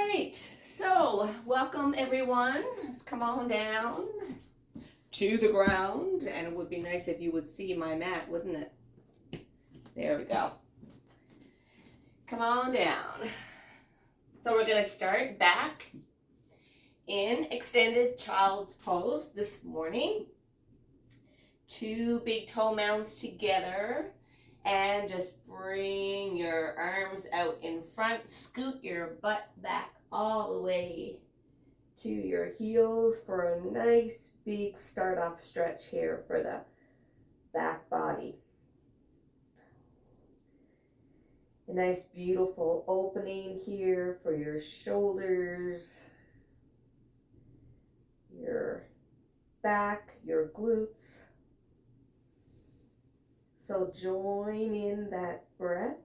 right, so welcome everyone. Let's come on down to the ground, and it would be nice if you would see my mat, wouldn't it? There we go. Come on down. So we're going to start back in extended child's pose this morning. 2 big toe mounds together, and just bring your arms out in front. Scoot your butt back all the way to your heels for a nice big start off stretch here for the back body. A nice beautiful opening here for your shoulders, your back, your glutes. So join in that breath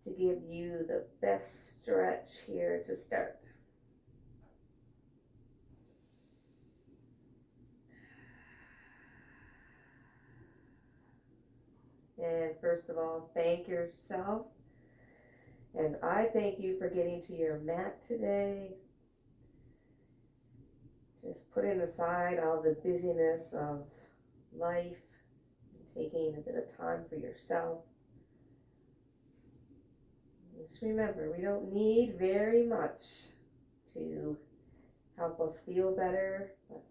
to give you the best stretch here to start. And first of all, thank yourself. And I thank you for getting to your mat today. Just putting aside all the busyness of life, taking a bit of time for yourself. Just remember, we don't need very much to help us feel better, but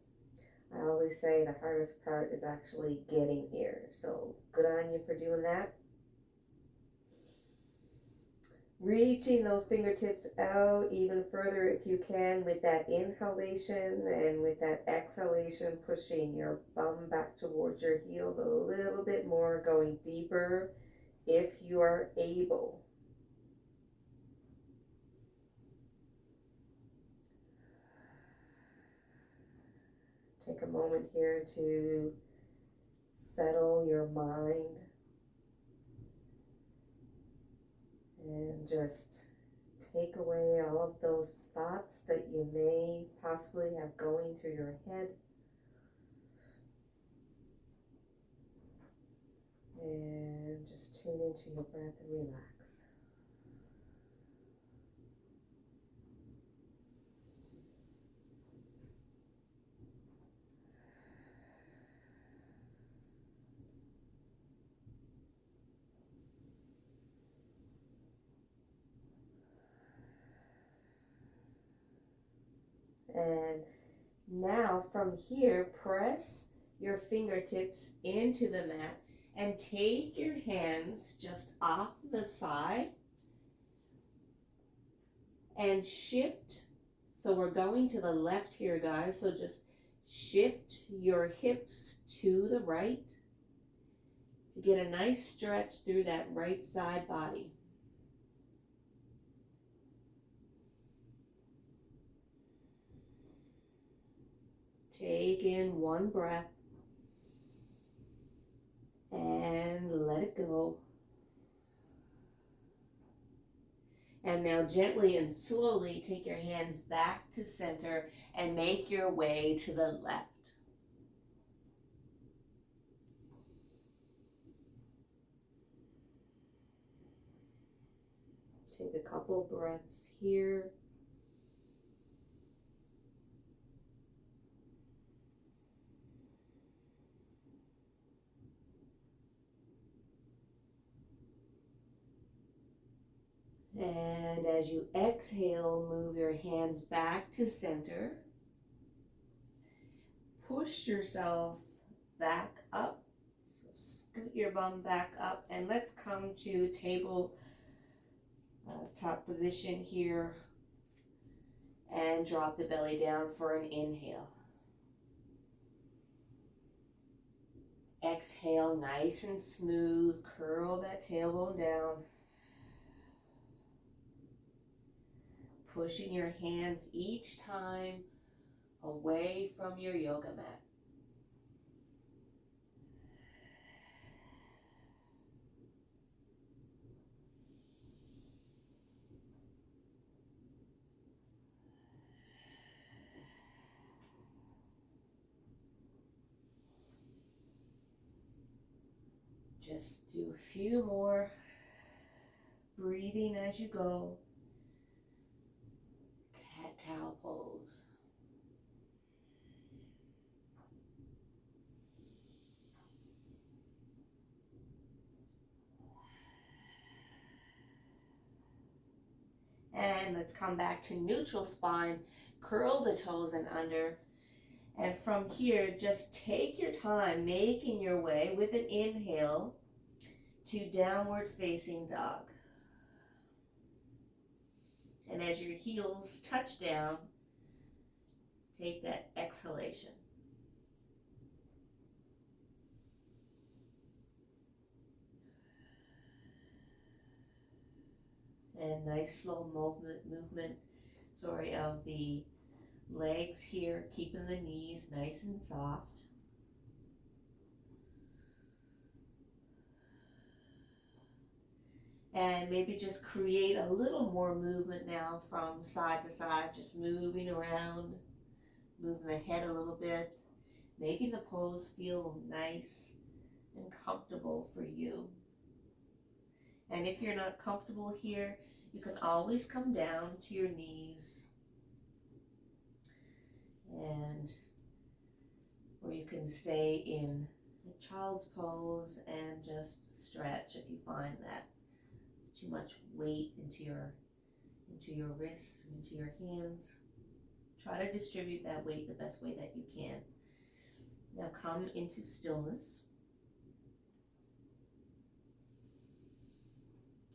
I always say the hardest part is actually getting here. So good on you for doing that. Reaching those fingertips out even further if you can with that inhalation, and with that exhalation pushing your bum back towards your heels a little bit more, going deeper if you are able. Take a moment here to settle your mind and just take away all of those thoughts that you may possibly have going through your head. And just tune into your breath and relax. And now from here, press your fingertips into the mat and take your hands just off the side and shift. So we're going to the left here, guys. So just shift your hips to the right to get a nice stretch through that right side body. Take in one breath and let it go. And now gently and slowly take your hands back to center and make your way to the left. Take a couple breaths here. And as you exhale, move your hands back to center. Push yourself back up. So scoot your bum back up, and let's come to table top position here and drop the belly down for an inhale. Exhale, nice and smooth. Curl that tailbone down. Pushing your hands each time away from your yoga mat. Just do a few more breathing as you go. And let's come back to neutral spine. Curl the toes and under. And from here, just take your time making your way with an inhale to downward facing dog. And as your heels touch down, take that exhalation. And nice slow movement of the legs here, keeping the knees nice and soft. And maybe just create a little more movement now from side to side, just moving around, moving the head a little bit, making the pose feel nice and comfortable for you. And if you're not comfortable here, you can always come down to your knees, or you can stay in a child's pose and just stretch if you find that it's too much weight into your wrists, into your hands. Try to distribute that weight the best way that you can. Now come into stillness.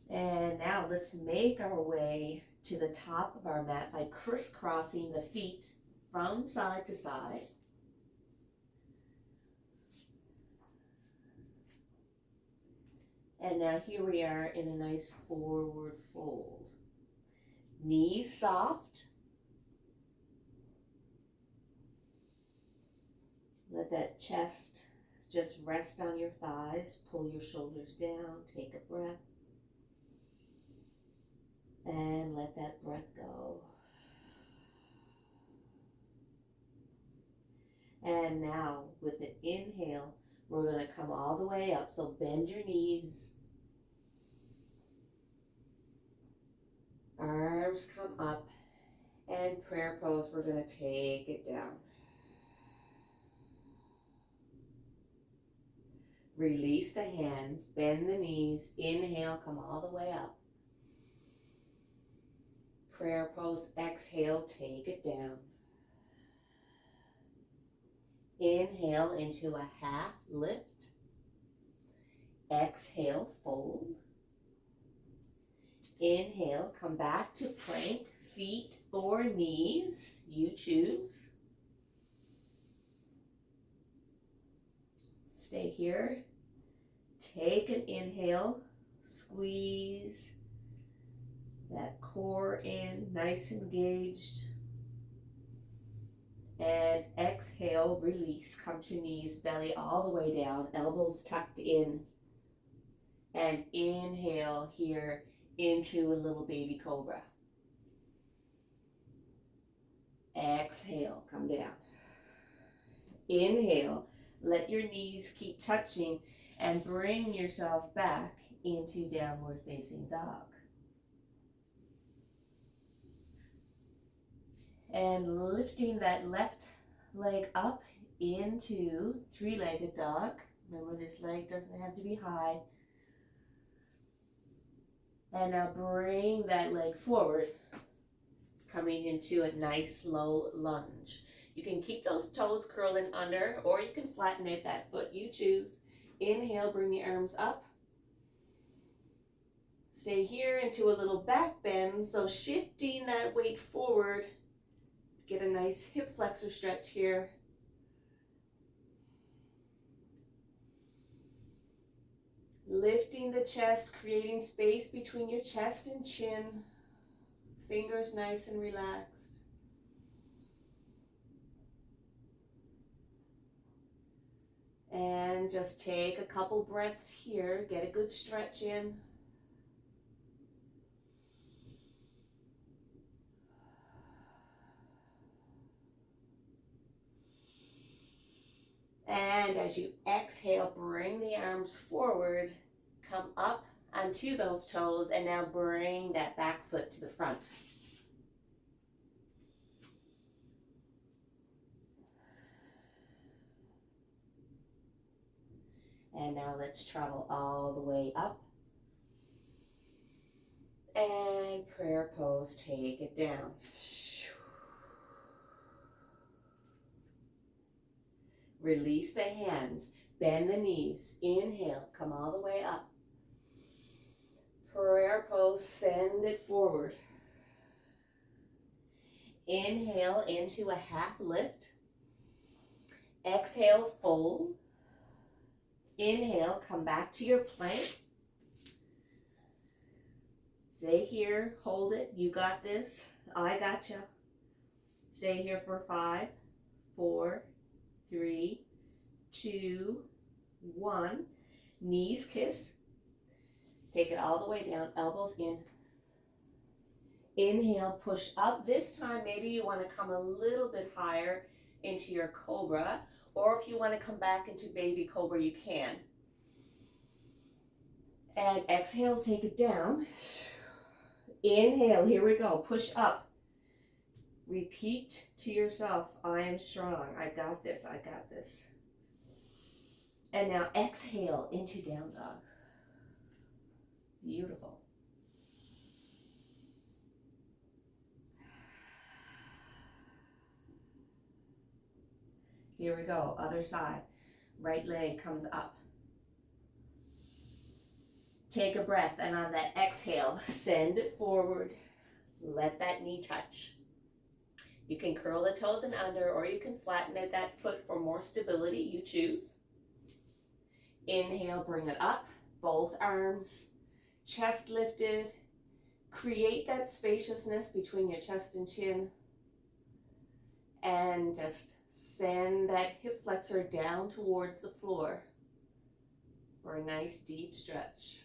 And now let's make our way to the top of our mat by crisscrossing the feet from side to side. And now here we are in a nice forward fold. Knees soft. Let that chest just rest on your thighs. Pull your shoulders down. Take a breath. And let that breath go. And now with an inhale, we're going to come all the way up. So bend your knees. Arms come up. And prayer pose, we're going to take it down. Release the hands, bend the knees. Inhale, come all the way up. Prayer pose, exhale, take it down. Inhale into a half lift. Exhale, fold. Inhale, come back to plank, feet or knees, you choose. Stay here. Take an inhale, squeeze that core in, nice engaged. And exhale, release, come to knees, belly all the way down, elbows tucked in. And inhale here into a little baby cobra. Exhale, come down. Inhale, let your knees keep touching and bring yourself back into downward facing dog. And lifting that left leg up into three-legged dog. Remember, this leg doesn't have to be high. And now bring that leg forward, coming into a nice low lunge. You can keep those toes curling under, or you can flatten it, that foot you choose. Inhale, bring the arms up. Stay here into a little back bend, so shifting that weight forward. Get a nice hip flexor stretch here. Lifting the chest, creating space between your chest and chin. Fingers nice and relaxed. And just take a couple breaths here. Get a good stretch in. And as you exhale, bring the arms forward, come up onto those toes, and now bring that back foot to the front. And now let's travel all the way up. And prayer pose, take it down. Release the hands, bend the knees, inhale, come all the way up. Prayer pose, send it forward. Inhale into a half lift. Exhale, fold. Inhale, come back to your plank. Stay here, hold it, you got this, I got you. Stay here for 5, 4, 3, 2, 1. Knees kiss. Take it all the way down, elbows in. Inhale, push up. This time, maybe you want to come a little bit higher into your cobra, or if you want to come back into baby cobra, you can. And exhale, take it down. Inhale, here we go, push up. Repeat to yourself, I am strong, I got this, I got this. And now exhale into down dog. Beautiful. Here we go, other side. Right leg comes up. Take a breath, and on that exhale, send it forward. Let that knee touch. You can curl the toes and under, or you can flatten it, that foot for more stability, you choose. Inhale, bring it up, both arms, chest lifted. Create that spaciousness between your chest and chin. And just send that hip flexor down towards the floor for a nice deep stretch.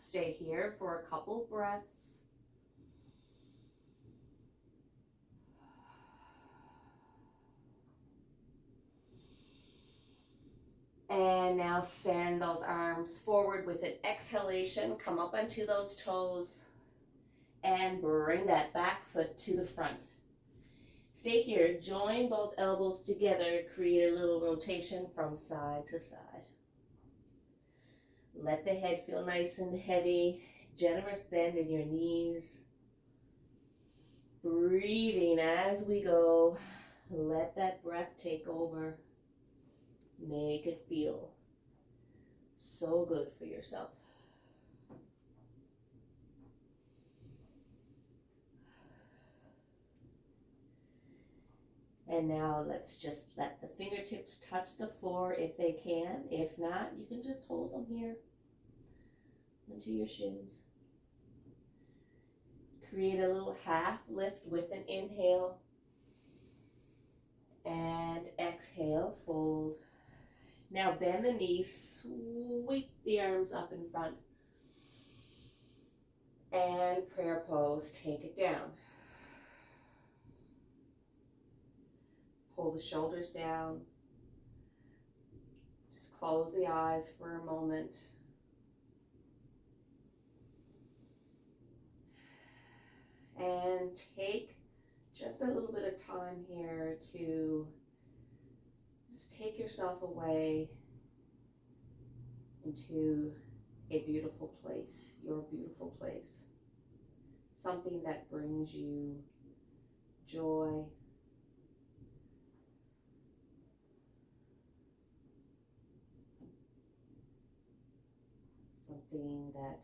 Stay here for a couple breaths. And now send those arms forward with an exhalation. Come up onto those toes and bring that back foot to the front. Stay here. Join both elbows together. Create a little rotation from side to side. Let the head feel nice and heavy. Generous bend in your knees. Breathing as we go. Let that breath take over. Make it feel so good for yourself. And now let's just let the fingertips touch the floor if they can. If not, you can just hold them here into your shins. Create a little half lift with an inhale. And exhale, fold. Now bend the knees, sweep the arms up in front. And prayer pose, take it down. Pull the shoulders down. Just close the eyes for a moment. And take just a little bit of time here to just take yourself away into a beautiful place, your beautiful place. Something that brings you joy, something that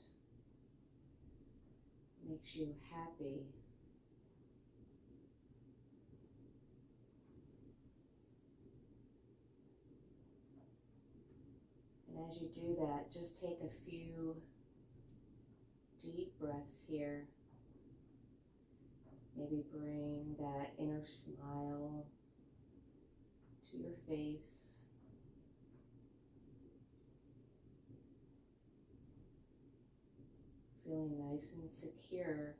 makes you happy. And as you do that, just take a few deep breaths here. Maybe bring that inner smile to your face. Feeling nice and secure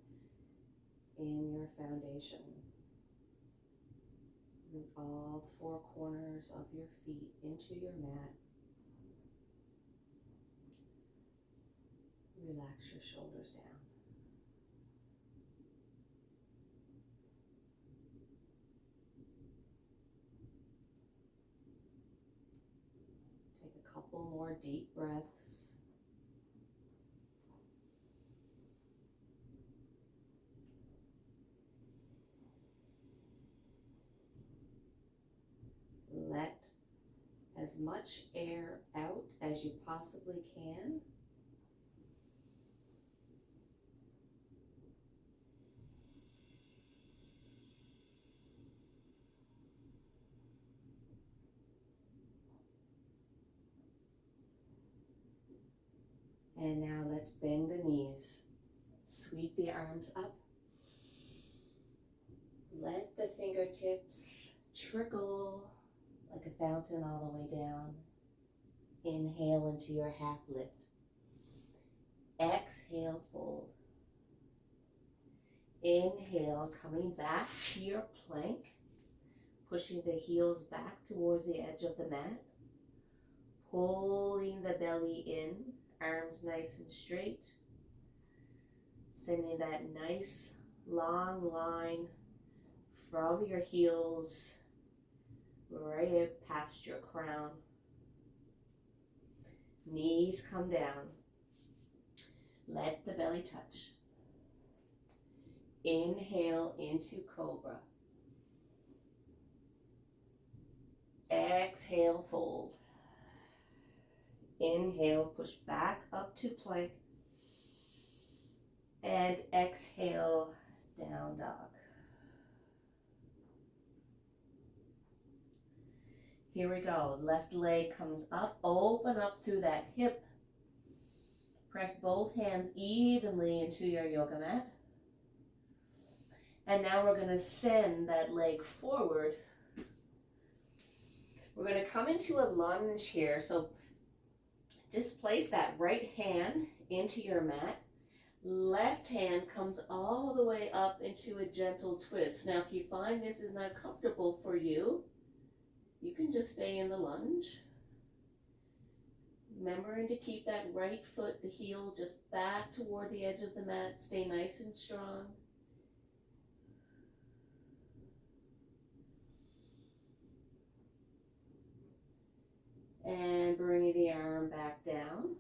in your foundation. Root all four corners of your feet into your mat. Relax your shoulders down. Take a couple more deep breaths. as much air out as you possibly can. And now let's bend the knees. Sweep the arms up. Let the fingertips trickle like a fountain all the way down. Inhale into your half lift. Exhale, fold. Inhale, coming back to your plank. Pushing the heels back towards the edge of the mat. Pulling the belly in, arms nice and straight. Sending that nice long line from your heels right past your crown. Knees come down. Let the belly touch. Inhale into cobra. Exhale, fold. Inhale, push back up to plank. And exhale, down dog. Here we go. Left leg comes up. Open up through that hip. Press both hands evenly into your yoga mat. And now we're going to send that leg forward. We're going to come into a lunge here. So just place that right hand into your mat. Left hand comes all the way up into a gentle twist. Now, if you find this is not comfortable for you, you can just stay in the lunge. Remembering to keep that right foot, the heel, just back toward the edge of the mat. Stay nice and strong. And bringing the arm back down.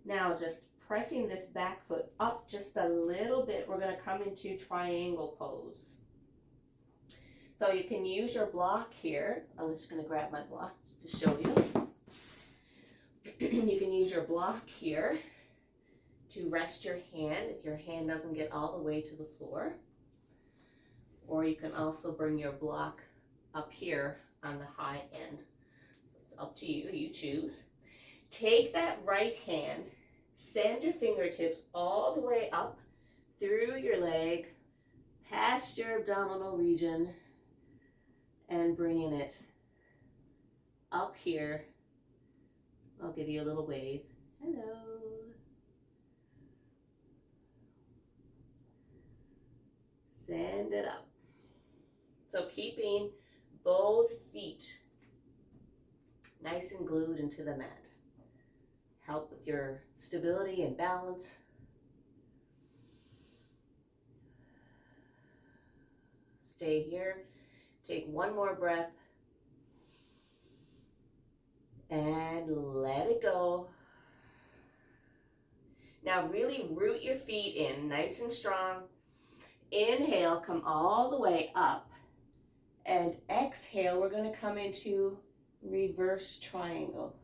Now just pressing this back foot up just a little bit, we're going to come into triangle pose. So you can use your block here. I'm just going to grab my block just to show you. You can use your block here to rest your hand if your hand doesn't get all the way to the floor. Or you can also bring your block up here on the high end. So it's up to you, you choose. Take that right hand, send your fingertips all the way up through your leg, past your abdominal region, and bringing it up here. I'll give you a little wave. Hello. Send it up. So keeping both feet nice and glued into the mat. Help with your stability and balance. Stay here. Take one more breath. And let it go. Now really root your feet in nice and strong. Inhale, come all the way up. And exhale, we're going to come into reverse triangle.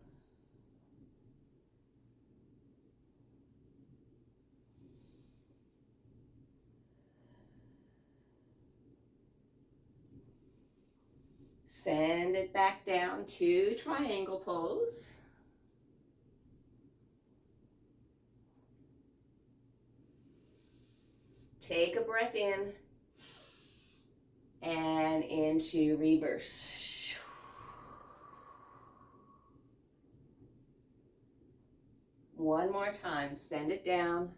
Send it back down to triangle pose. Take a breath in and into reverse. One more time, send it down.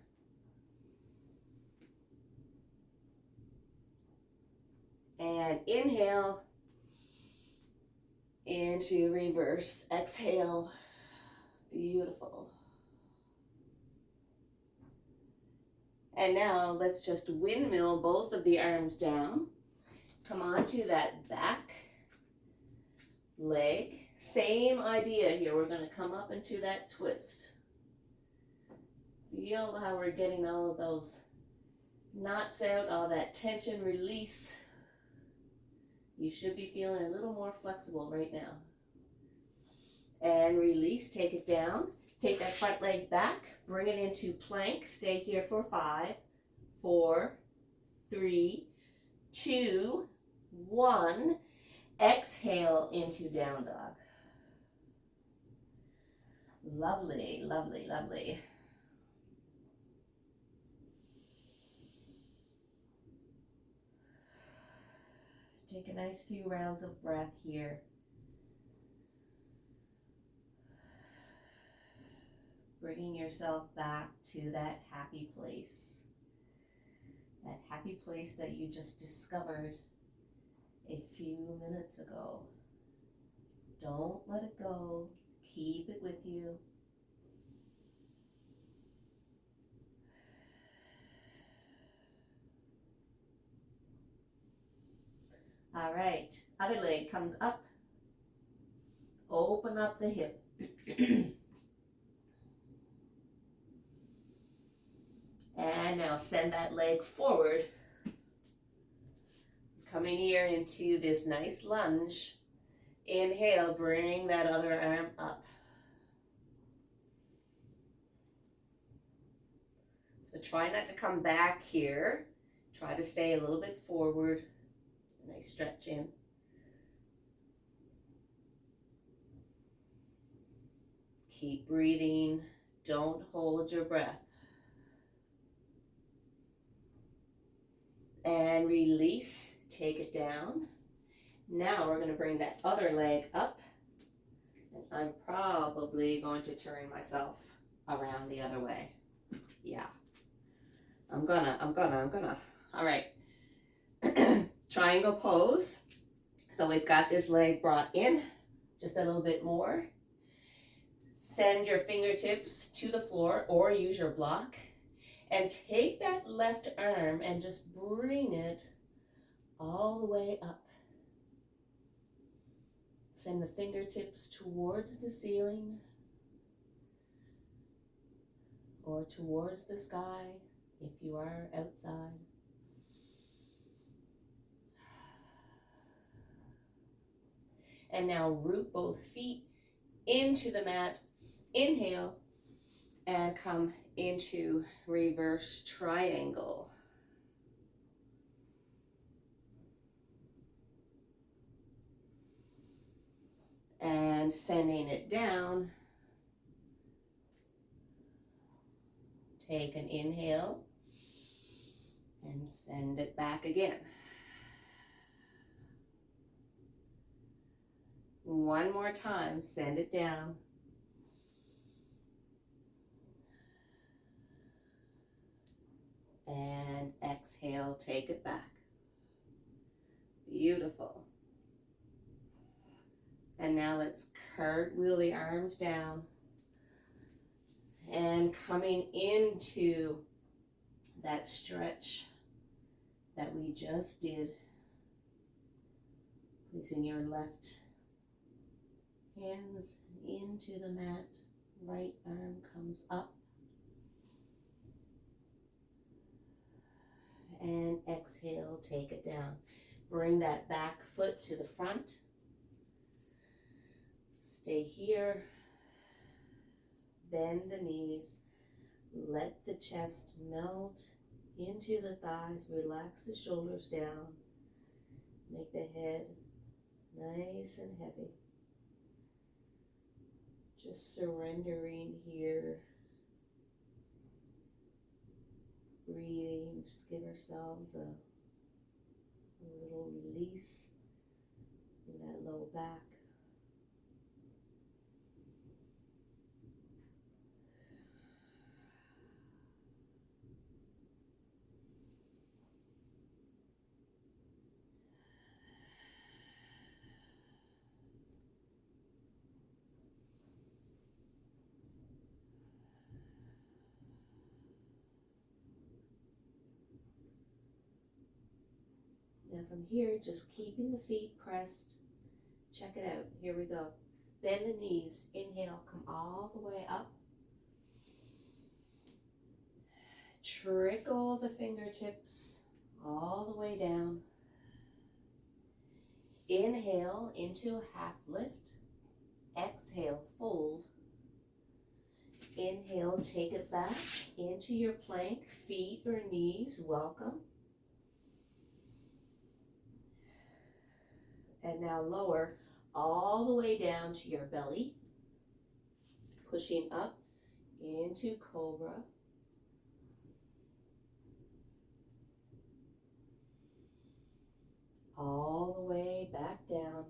And inhale. Into reverse, exhale, beautiful. And now let's just windmill both of the arms down. Come onto that back leg. Same idea here, we're gonna come up into that twist. Feel how we're getting all of those knots out, all that tension release. You should be feeling a little more flexible right now. And release, take it down. Take that front leg back, bring it into plank. Stay here for 5, 4, 3, 2, 1. Exhale into down dog. Lovely, lovely, lovely. Take a nice few rounds of breath here. Bringing yourself back to that happy place. That happy place that you just discovered a few minutes ago. Don't let it go. Keep it with you. All right, other leg comes up. Open up the hip. And now send that leg forward. Coming here into this nice lunge. Inhale, bring that other arm up. So try not to come back here. Try to stay a little bit forward. Nice stretch in. Keep breathing. Don't hold your breath. And release. Take it down. Now we're going to bring that other leg up. And I'm probably going to turn myself around the other way. Yeah. I'm gonna. All right. Triangle pose. So we've got this leg brought in just a little bit more. Send your fingertips to the floor or use your block. And take that left arm and just bring it all the way up. Send the fingertips towards the ceiling or towards the sky if you are outside. And now root both feet into the mat. Inhale and come into reverse triangle. And sending it down. Take an inhale and send it back again. One more time, send it down. And exhale, take it back. Beautiful. And now let's cartwheel the arms down. And coming into that stretch that we just did. Placing your left hands into the mat. Right arm comes up. And exhale, take it down. Bring that back foot to the front. Stay here. Bend the knees. Let the chest melt into the thighs. Relax the shoulders down. Make the head nice and heavy. Just surrendering here. Breathing, just give ourselves a little release in that low back. And from here, just keeping the feet pressed. Check it out. Here we go. Bend the knees. Inhale, come all the way up. Trickle the fingertips all the way down. Inhale into a half lift. Exhale, will take it back into your plank, feet or knees, welcome. And now lower all the way down to your belly, pushing up into cobra. All the way back down.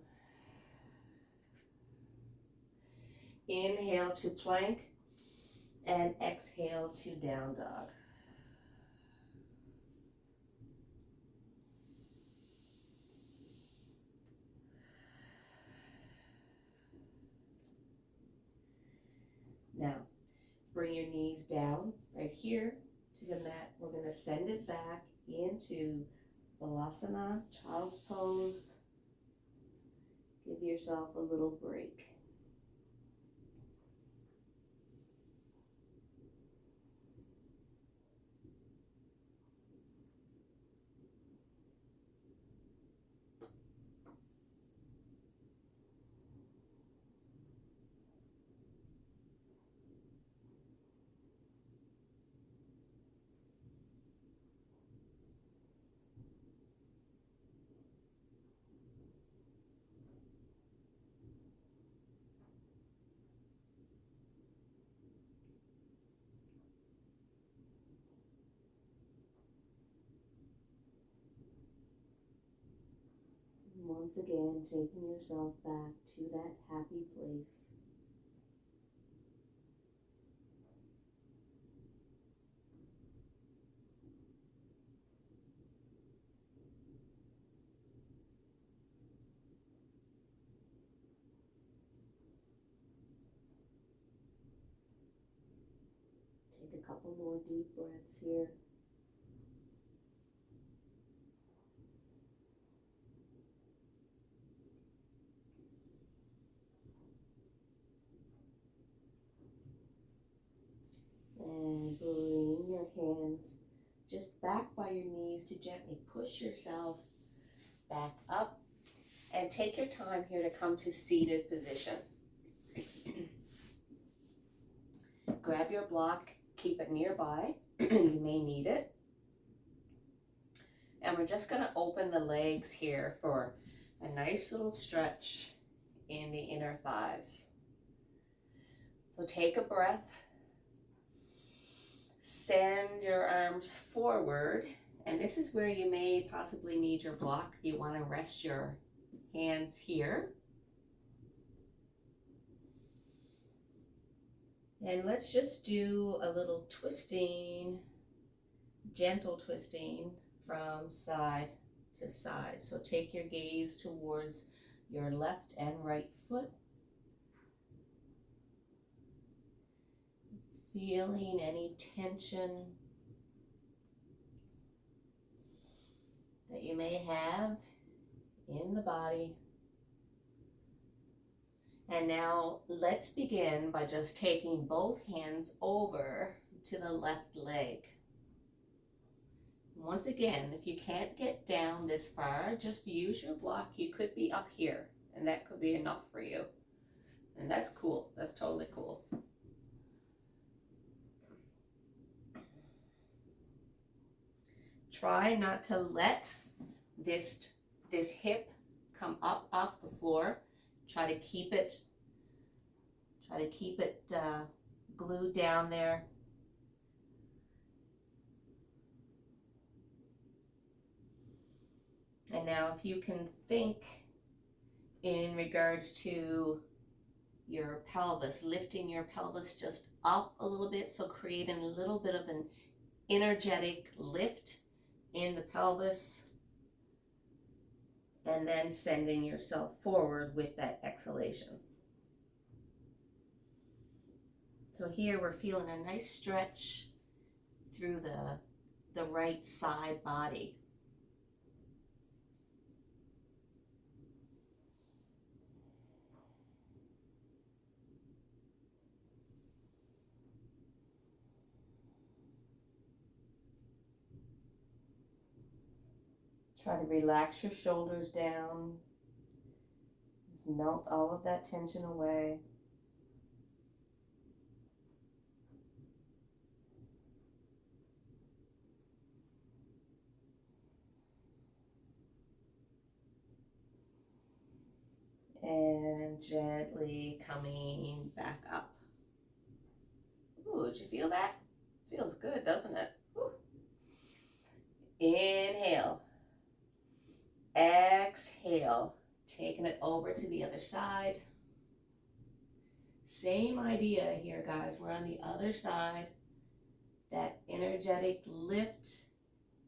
Inhale to plank and exhale to down dog. Now, bring your knees down right here to the mat. We're going to send it back into Balasana, child's pose. Give yourself a little break. Once again, taking yourself back to that happy place. Take a couple more deep breaths here. And bring your hands just back by your knees to gently push yourself back up. And take your time here to come to seated position. Grab your block, keep it nearby. You may need it. And we're just going to open the legs here for a nice little stretch in the inner thighs. So take a breath. Send your arms forward. And this is where you may possibly need your block. You want to rest your hands here. And let's just do a little twisting, gentle twisting from side to side. So take your gaze towards your left and right foot. Feeling any tension that you may have in the body. And now let's begin by just taking both hands over to the left leg. Once again, if you can't get down this far, just use your block. You could be up here, and that could be enough for you. And that's cool. That's totally cool. Try not to let this hip come up off the floor. Try to keep it glued down there. And now if you can think in regards to your pelvis, lifting your pelvis just up a little bit, so creating a little bit of an energetic lift in the pelvis, and then sending yourself forward with that exhalation. So here we're feeling a nice stretch through the right side body. Try to relax your shoulders down. Just melt all of that tension away. And gently coming back up. Ooh, did you feel that? Feels good, doesn't it? Ooh. Inhale. Exhale. Taking it over to the other side. Same idea here, guys. We're on the other side. That energetic lift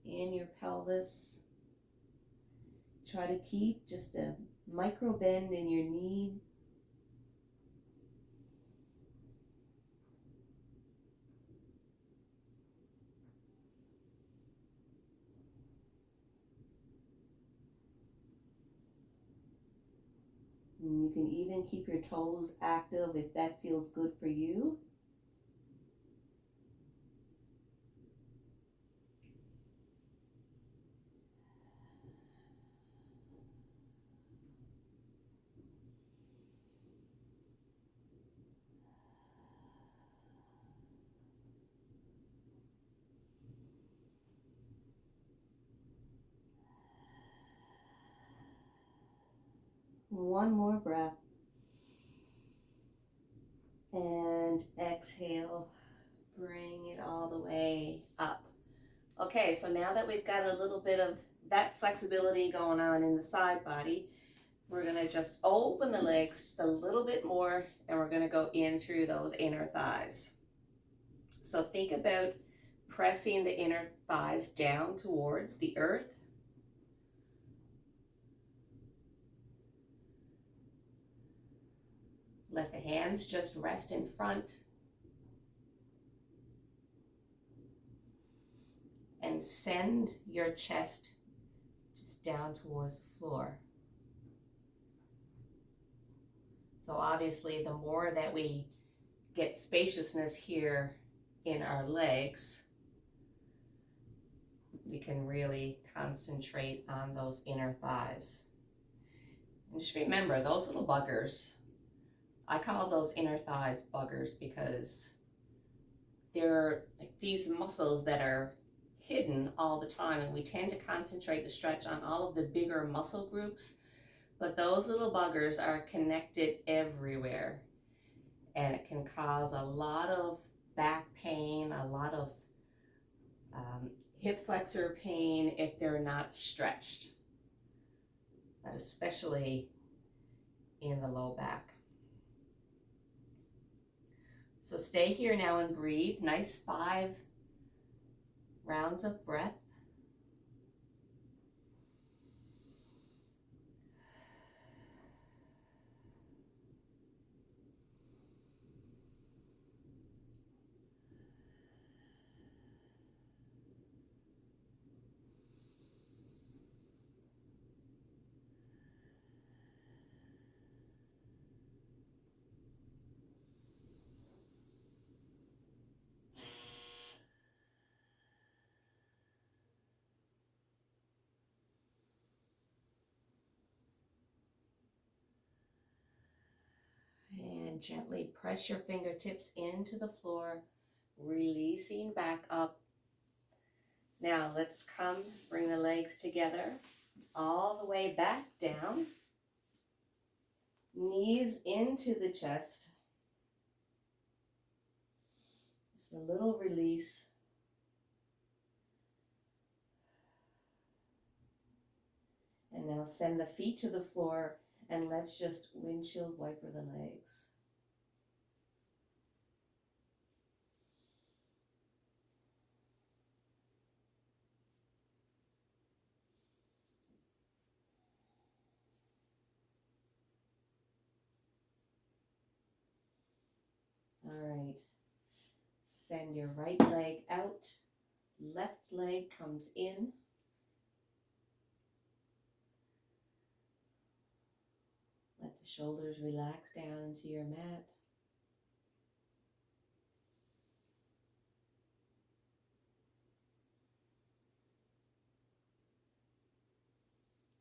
in your pelvis. Try to keep just a micro bend in your knee. And you can even keep your toes active if that feels good for you. One more breath. And exhale. Bring it all the way up. Okay, so now that we've got a little bit of that flexibility going on in the side body, we're going to just open the legs just a little bit more, and we're going to go in through those inner thighs. So think about pressing the inner thighs down towards the earth. Let the hands just rest in front. And send your chest just down towards the floor. So obviously, the more that we get spaciousness here in our legs, we can really concentrate on those inner thighs. And just remember, those little buggers, I call those inner thighs buggers because they're like these muscles that are hidden all the time, and we tend to concentrate to stretch on all of the bigger muscle groups, but those little buggers are connected everywhere, and it can cause a lot of back pain, a lot of hip flexor pain if they're not stretched, but especially in the low back. So stay here now and breathe. Nice 5 rounds of breath. And gently press your fingertips into the floor, releasing back up. Now let's bring the legs together, all the way back down. Knees into the chest. Just a little release. And now send the feet to the floor, and let's just windshield wiper the legs. All right. Send your right leg out. Left leg comes in. Let the shoulders relax down into your mat.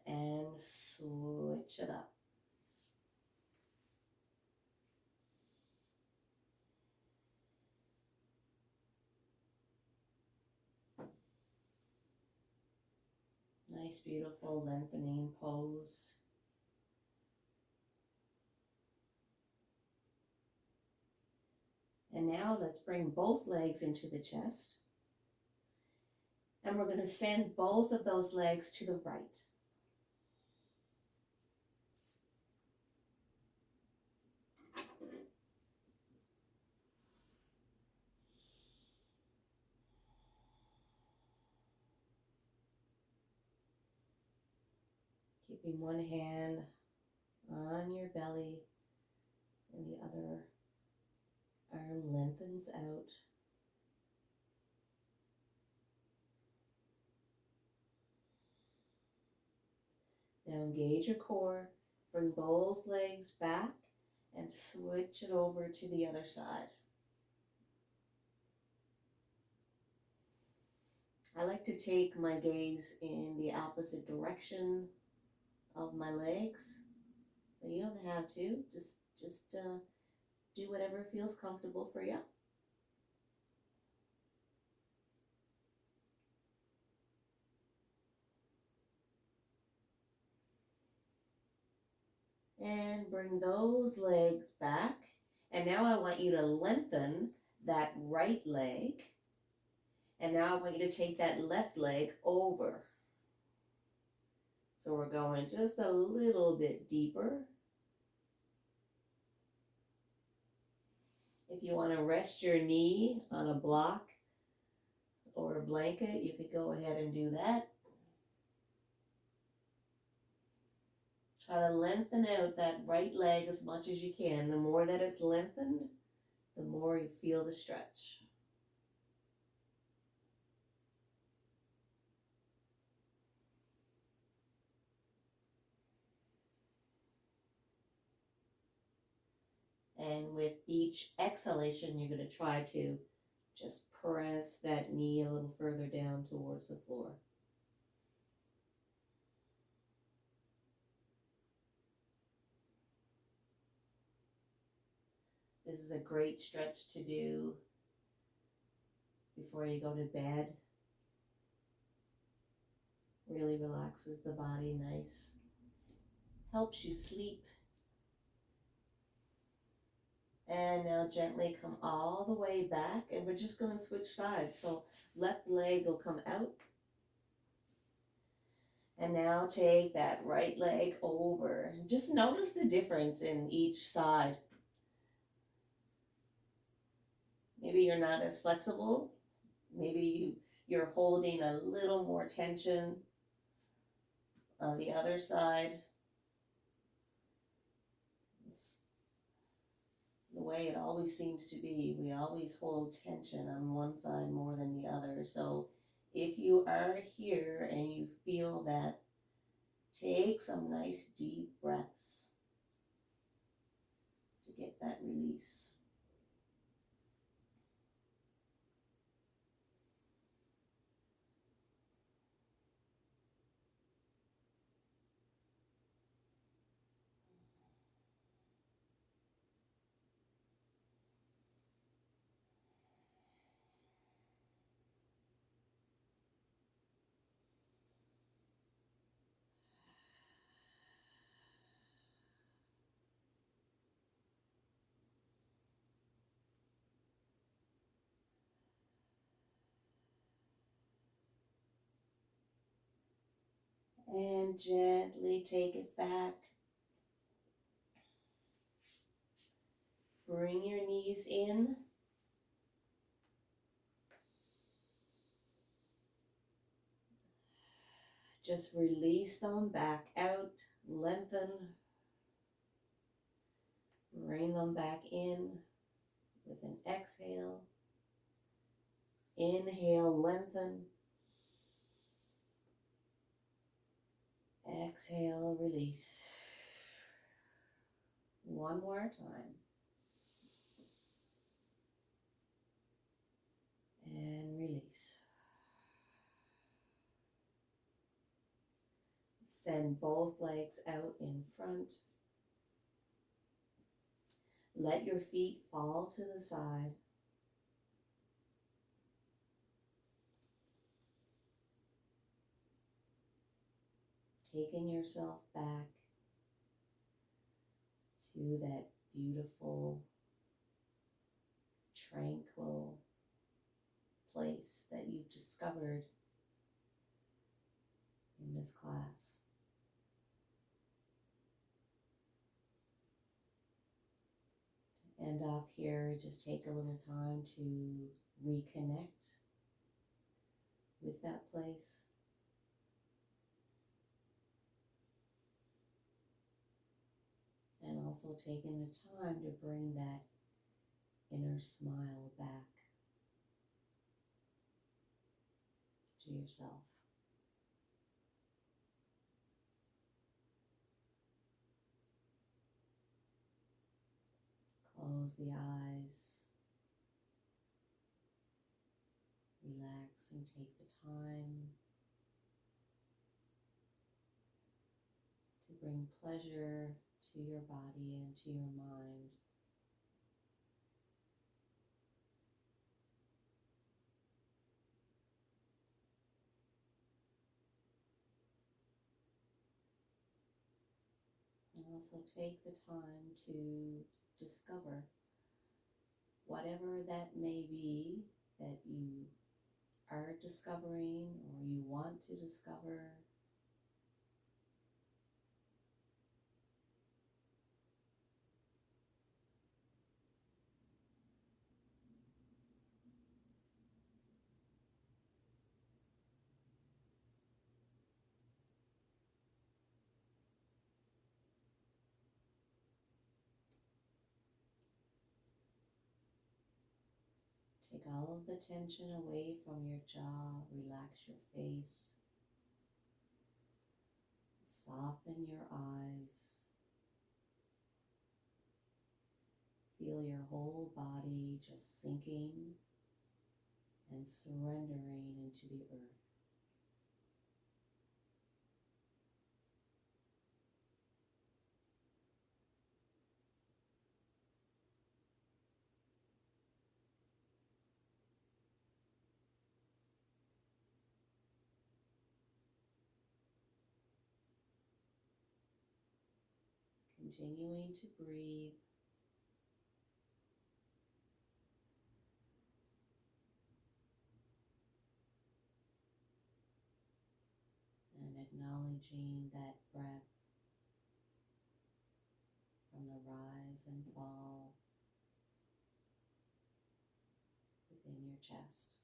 And switch it up. Nice, beautiful, lengthening pose. And now let's bring both legs into the chest. And we're going to send both of those legs to the right. Keeping one hand on your belly and the other arm lengthens out. Now engage your core, bring both legs back and switch it over to the other side. I like to take my gaze in the opposite direction of my legs, but you don't have to. Just do whatever feels comfortable for you. And bring those legs back. And now I want you to lengthen that right leg. And now I want you to take that left leg over. So we're going just a little bit deeper. If you want to rest your knee on a block or a blanket, you could go ahead and do that. Try to lengthen out that right leg as much as you can. The more that it's lengthened, the more you feel the stretch. And with each exhalation, you're going to try to just press that knee a little further down towards the floor. This is a great stretch to do before you go to bed. Really relaxes the body nice. Helps you sleep. And now gently come all the way back, and we're just going to switch sides. So left leg will come out. And now take that right leg over. Just notice the difference in each side. Maybe you're not as flexible. Maybe you're holding a little more tension on the other side. It's the way it always seems to be. We always hold tension on one side more than the other. So if you are here and you feel that, take some nice deep breaths to get that release. And gently take it back. Bring your knees in. Just release them back out. Lengthen. Bring them back in with an exhale. Inhale, lengthen. Exhale, release. One more time. And release. Send both legs out in front. Let your feet fall to the side. Taking yourself back to that beautiful tranquil place that you've discovered in this class. To end off here, just take a little time to reconnect with that place. And also taking the time to bring that inner smile back to yourself. Close the eyes, relax, and take the time to bring pleasure to your body and to your mind. And also take the time to discover whatever that may be that you are discovering or you want to discover. Take all of the tension away from your jaw, relax your face, soften your eyes, feel your whole body just sinking and surrendering into the earth. Continuing to breathe. And acknowledging that breath from the rise and fall within your chest.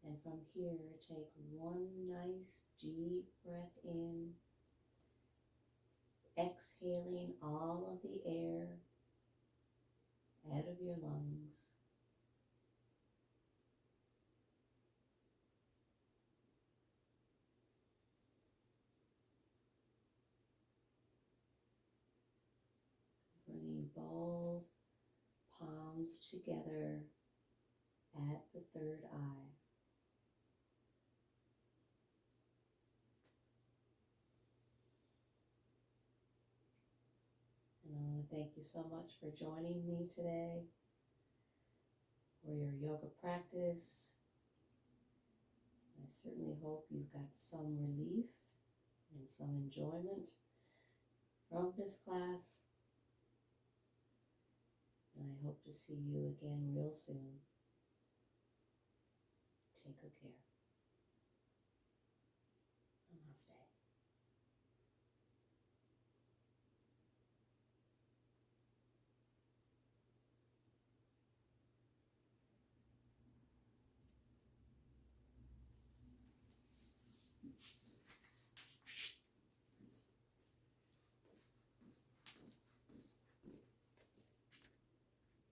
And from here, take one nice deep breath in, exhaling all of the air out of your lungs. Bringing both palms together at the third eye. And I want to thank you so much for joining me today for your yoga practice. I certainly hope you got some relief and some enjoyment from this class. And I hope to see you again real soon. Take good care. Namaste.